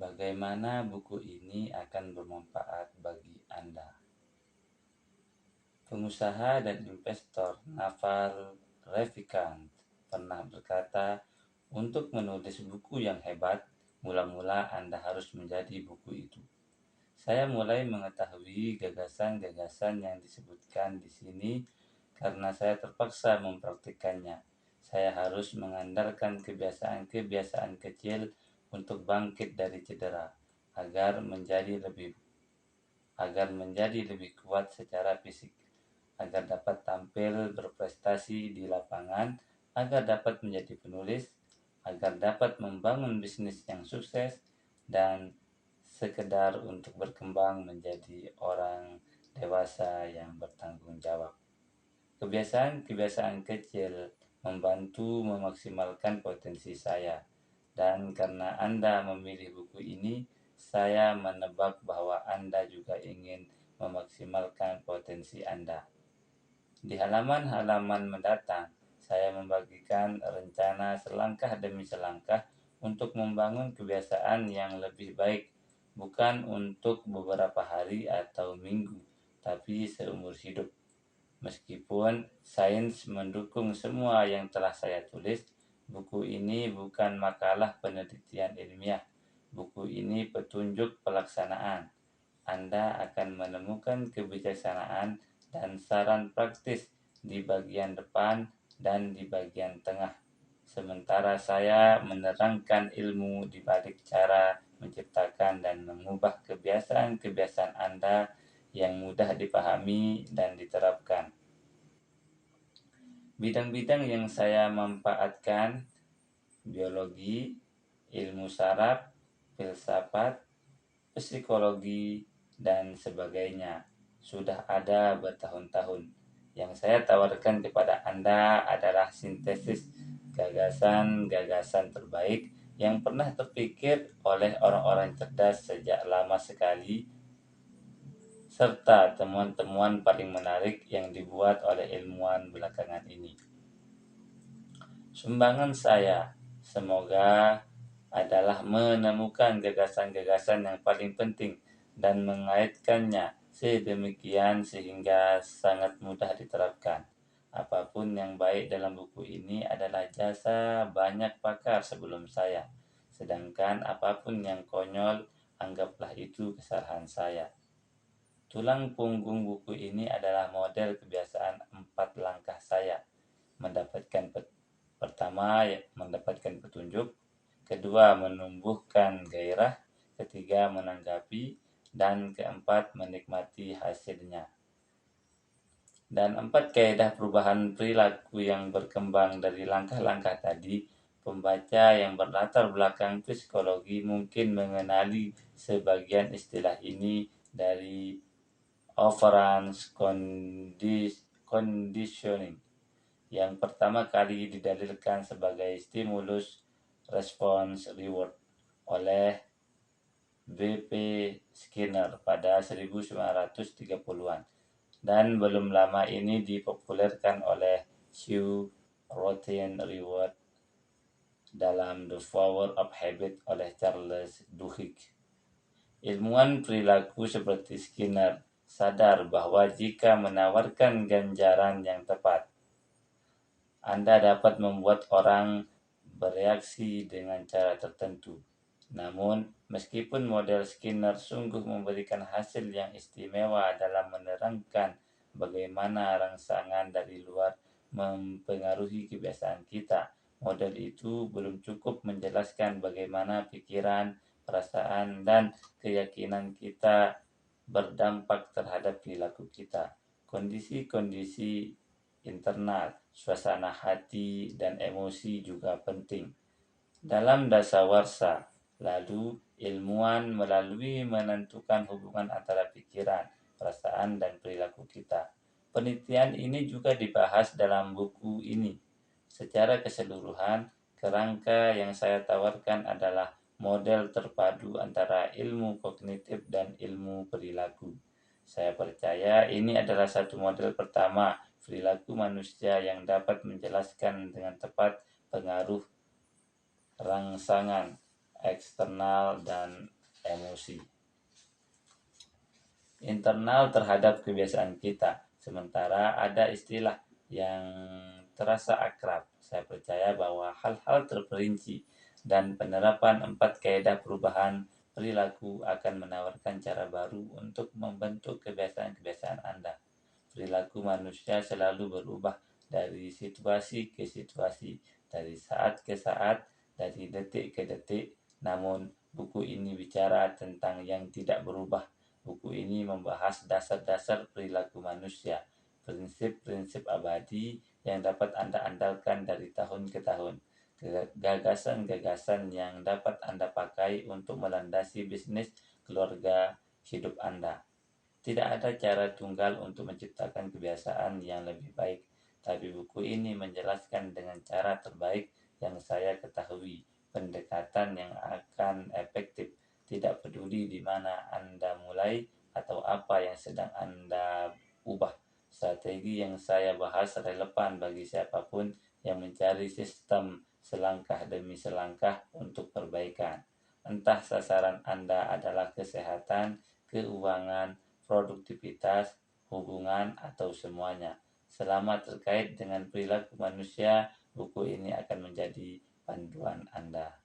Bagaimana buku ini akan bermanfaat bagi Anda? Pengusaha dan investor Naval Ravikant pernah berkata, untuk menulis buku yang hebat, mula-mula Anda harus menjadi buku itu. Saya mulai mengetahui gagasan-gagasan yang disebutkan di sini karena saya terpaksa mempraktikkannya. Saya harus mengandalkan kebiasaan-kebiasaan kecil untuk bangkit dari cedera, agar menjadi lebih kuat secara fisik, agar dapat tampil berprestasi di lapangan, agar dapat menjadi penulis, agar dapat membangun bisnis yang sukses, dan sekedar untuk berkembang menjadi orang dewasa yang bertanggung jawab. Kebiasaan-kebiasaan kecil membantu memaksimalkan potensi saya, dan karena Anda memilih buku ini, saya menebak bahwa Anda juga ingin memaksimalkan potensi Anda. Di halaman-halaman mendatang, saya membagikan rencana selangkah demi selangkah untuk membangun kebiasaan yang lebih baik, bukan untuk beberapa hari atau minggu, tapi seumur hidup. Meskipun sains mendukung semua yang telah saya tulis, buku ini bukan makalah penelitian ilmiah. Buku ini petunjuk pelaksanaan. Anda akan menemukan kebijaksanaan dan saran praktis di bagian depan dan di bagian tengah. Sementara saya menerangkan ilmu di balik cara menciptakan dan mengubah kebiasaan-kebiasaan Anda yang mudah dipahami dan diterapkan. Bidang-bidang yang saya manfaatkan: biologi, ilmu saraf, filsafat, psikologi, dan sebagainya. Sudah ada bertahun-tahun. Yang saya tawarkan kepada Anda adalah sintesis gagasan-gagasan terbaik yang pernah terpikir oleh orang-orang cerdas sejak lama sekali, serta temuan-temuan paling menarik yang dibuat oleh ilmuwan belakangan ini. Sumbangan saya semoga adalah menemukan gagasan-gagasan yang paling penting dan mengaitkannya sedemikian sehingga sangat mudah diterapkan. Apapun yang baik dalam buku ini adalah jasa banyak pakar sebelum saya, sedangkan apapun yang konyol, anggaplah itu kesalahan saya. Tulang punggung buku ini adalah model kebiasaan 4 langkah saya. Pertama, mendapatkan petunjuk. Kedua, menumbuhkan gairah. Ketiga, menanggapi. Dan keempat, menikmati hasilnya. Dan 4 kaidah perubahan perilaku yang berkembang dari langkah-langkah tadi. Pembaca yang berlatar belakang psikologi mungkin mengenali sebagian istilah ini dari operant conditioning, yang pertama kali didalilkan sebagai stimulus response reward oleh B.P. Skinner pada 1930-an, dan belum lama ini dipopulerkan oleh Hugh Routine Reward dalam The Power of Habit oleh Charles Duhigg. Ilmuwan perilaku seperti Skinner sadar bahwa jika menawarkan ganjaran yang tepat, Anda dapat membuat orang bereaksi dengan cara tertentu. Namun, meskipun model Skinner sungguh memberikan hasil yang istimewa dalam menerangkan bagaimana rangsangan dari luar mempengaruhi kebiasaan kita, model itu belum cukup menjelaskan bagaimana pikiran, perasaan, dan keyakinan kita berdampak terhadap perilaku kita. Kondisi-kondisi internal, suasana hati, dan emosi juga penting. Dalam dasawarsa, lalu ilmuwan melalui menentukan hubungan antara pikiran, perasaan, dan perilaku kita. Penelitian ini juga dibahas dalam buku ini. Secara keseluruhan, kerangka yang saya tawarkan adalah model terpadu antara ilmu kognitif dan ilmu perilaku. Saya percaya ini adalah satu model pertama perilaku manusia yang dapat menjelaskan dengan tepat pengaruh rangsangan eksternal, dan emosi. Internal terhadap kebiasaan kita. Sementara ada istilah yang terasa akrab. Saya percaya bahwa hal-hal terperinci dan penerapan 4 kaidah perubahan perilaku akan menawarkan cara baru untuk membentuk kebiasaan-kebiasaan Anda. Perilaku manusia selalu berubah dari situasi ke situasi, dari saat ke saat, dari detik ke detik. Namun, buku ini bicara tentang yang tidak berubah. Buku ini membahas dasar-dasar perilaku manusia, prinsip-prinsip abadi yang dapat Anda andalkan dari tahun ke tahun, gagasan-gagasan yang dapat Anda pakai untuk melandasi bisnis, keluarga, hidup Anda. Tidak ada cara tunggal untuk menciptakan kebiasaan yang lebih baik, tapi buku ini menjelaskan dengan cara terbaik yang saya ketahui, pendekatan yang akan efektif, tidak peduli di mana Anda mulai atau apa yang sedang Anda ubah. Strategi yang saya bahas relevan bagi siapapun yang mencari sistem selangkah demi selangkah untuk perbaikan. Entah sasaran Anda adalah kesehatan, keuangan, produktivitas, hubungan, atau semuanya. Selama terkait dengan perilaku manusia, buku ini akan menjadi panduan Anda.